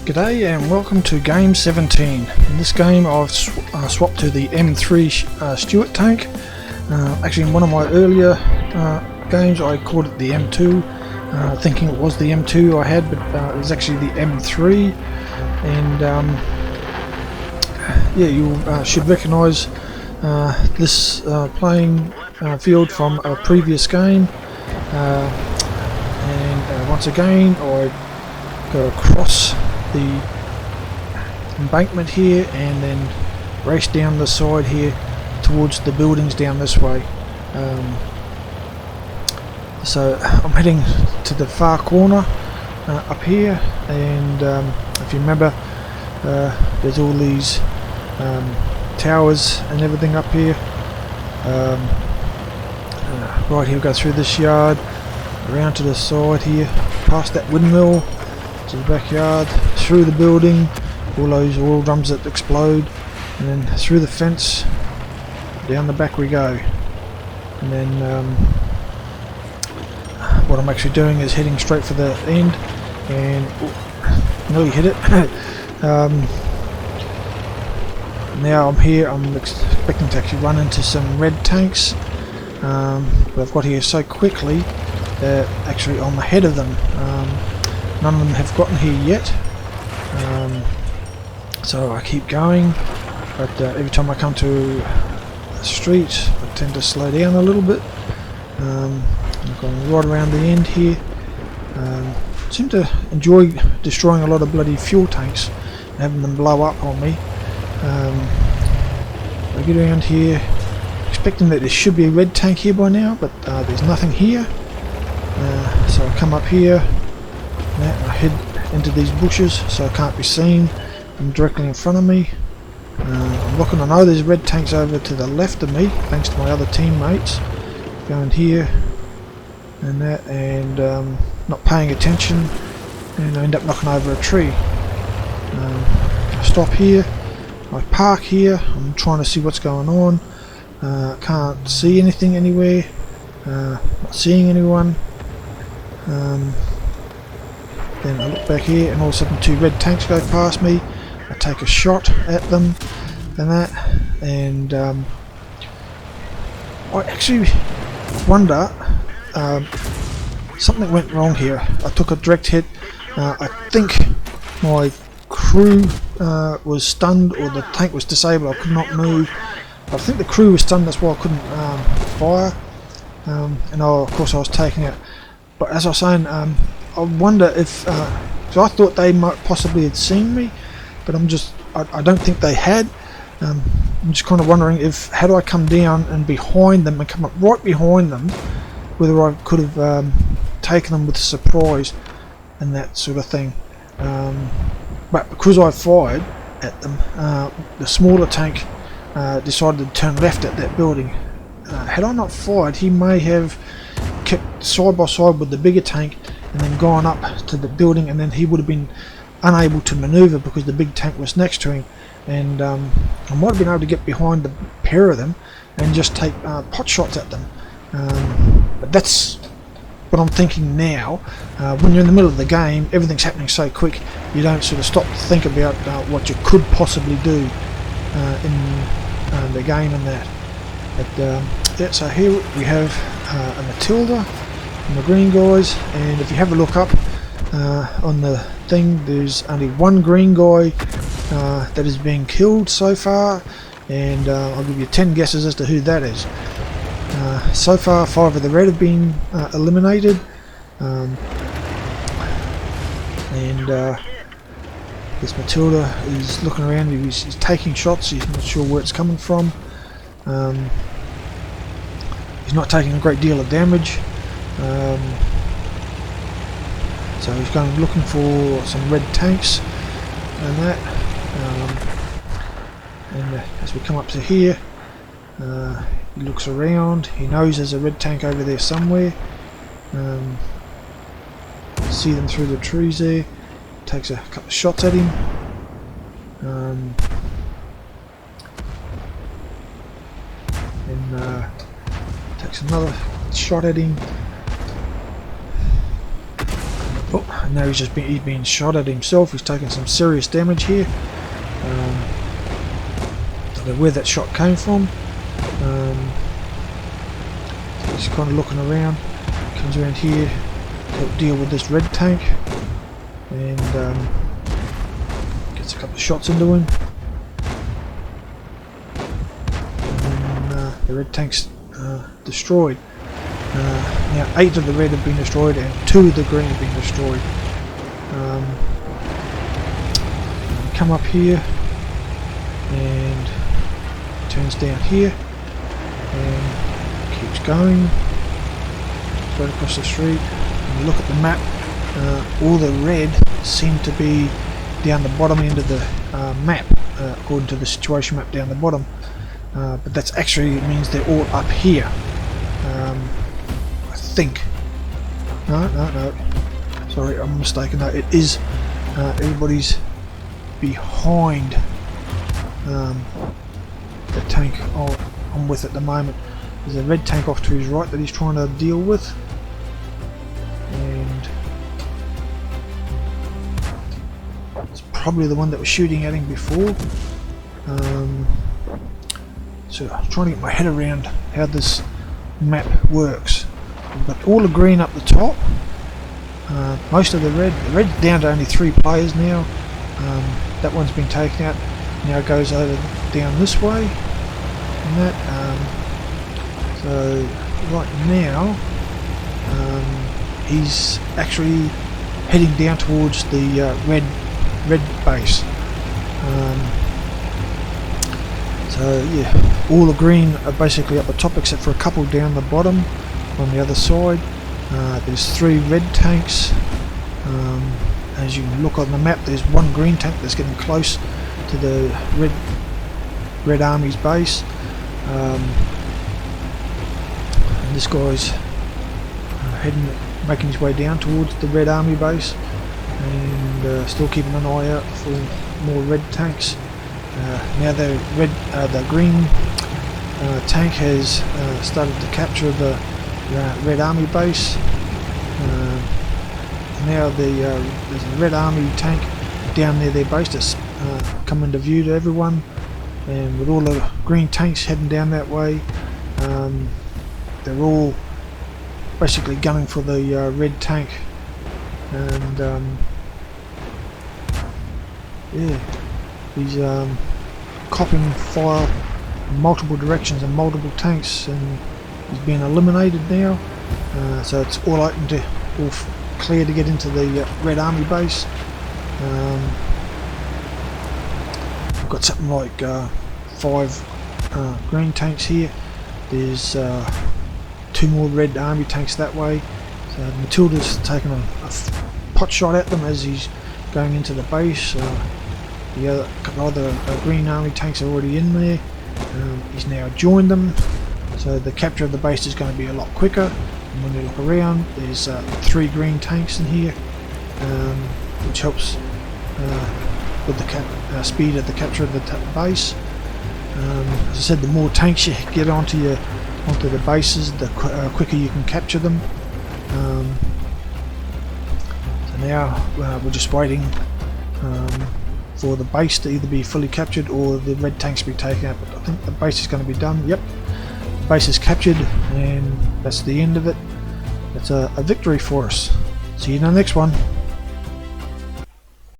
G'day and welcome to Game 17. In this game I've swapped to the M3 Stuart tank. Actually in one of my earlier games I called it the M2, thinking it was the M2 I had, but it was actually the M3. And yeah, you should recognise this playing field from a previous game. And once again I go across the embankment here and then race down the side here towards the buildings down this way. So I'm heading to the far corner up here, and if you remember, there's all these towers and everything up here. Right here, we'll go through this yard, around to the side here, past that windmill, to the backyard, through the building, all those oil drums that explode, and then through the fence, down the back we go. And then what I'm actually doing is heading straight for the end, and nearly hit it. Now I'm here, I'm expecting to actually run into some red tanks, but I've got here so quickly that actually I'm ahead of them. None of them have gotten here yet, so I keep going, but every time I come to a street I tend to slow down a little bit. I'm going right around the end here. Seem to enjoy destroying a lot of bloody fuel tanks and having them blow up on me. I get around here expecting that there should be a red tank here by now, but there's nothing here. So I come up here, I head into these bushes so I can't be seen. I'm directly in front of me. I'm looking, I know there's red tanks over to the left of me, thanks to my other teammates. Going here and that, and not paying attention, and I end up knocking over a tree. I stop here, I park here, I'm trying to see what's going on. Can't see anything anywhere, not seeing anyone. Then I look back here and all of a sudden two red tanks go past me. I take a shot at them and that, and I actually wonder, something went wrong here. I took a direct hit. I think my crew was stunned, or the tank was disabled, I could not move. I think the crew was stunned, that's why I couldn't fire, and of course I was taking it. But as I was saying, I wonder if, so I thought they might possibly had seen me, but I don't think they had. I'm just kind of wondering if, had I come down and behind them and come up right behind them, whether I could have taken them with a surprise and that sort of thing. But because I fired at them, the smaller tank decided to turn left at that building. Had I not fired, he may have kept side by side with the bigger tank and then gone up to the building, and then he would have been unable to maneuver because the big tank was next to him, and I might have been able to get behind the pair of them and just take pot shots at them. But that's what I'm thinking now. When you're in the middle of the game, everything's happening so quick, you don't sort of stop to think about what you could possibly do in the game and that. But yeah, so here we have a Matilda and the green guys, and if you have a look up on the thing, there's only one green guy that is being killed so far, and I'll give you 10 guesses as to who that is. So far 5 of the red have been eliminated, and this Matilda is looking around, he's taking shots, he's not sure where it's coming from. He's not taking a great deal of damage, so he's going looking for some red tanks and that. And as we come up to here, he looks around, he knows there's a red tank over there somewhere. See them through the trees there, takes a couple of shots at him. Takes another shot at him. Oh, and now he's been shot at himself. He's taken some serious damage here. Don't know where that shot came from. So he's kind of looking around. Comes around here to deal with this red tank, and gets a couple of shots into him. And then the red tank's destroyed. Now 8 of the red have been destroyed and 2 of the green have been destroyed. Come up here and turns down here and keeps going straight across the street. And you look at the map, all the red seem to be down the bottom end of the map, according to the situation map down the bottom, but that's actually, it means they're all up here. I think. No, sorry, I'm mistaken. No, it is everybody's behind the tank I'm with at the moment. There's a red tank off to his right that he's trying to deal with, and it's probably the one that was shooting at him before. So I'm trying to get my head around how this map works. We've got all the green up the top, most of the red's down to only 3 players now. That one's been taken out, now it goes over down this way and that. So right now he's actually heading down towards the red base. So yeah, all the green are basically up the top except for a couple down the bottom on the other side. There's 3 red tanks. As you look on the map, there's 1 green tank that's getting close to the red army's base. And this guy's making his way down towards the red army base, and still keeping an eye out for more red tanks. Now the green tank has started to capture the red army base. Now there's a red army tank down near their base that's come into view to everyone, and with all the green tanks heading down that way, they're all basically gunning for the red tank. And yeah, he's copping fire in multiple directions and multiple tanks, and he's being eliminated now. So it's all open to, all clear to get into the red army base. We've got something like 5 green tanks here. There's 2 more red army tanks that way. So Matilda's taken a pot shot at them as he's going into the base. The other green army tanks are already in there. He's now joined them, so the capture of the base is going to be a lot quicker. And when you look around, there's 3 green tanks in here, which helps with the speed of the capture of the base. As I said, the more tanks you get onto the bases, the quicker you can capture them. So now we're just waiting for the base to either be fully captured or the red tanks to be taken out. But I think the base is going to be done. Yep, the base is captured, and that's the end of it. It's a victory for us. See you in the next one.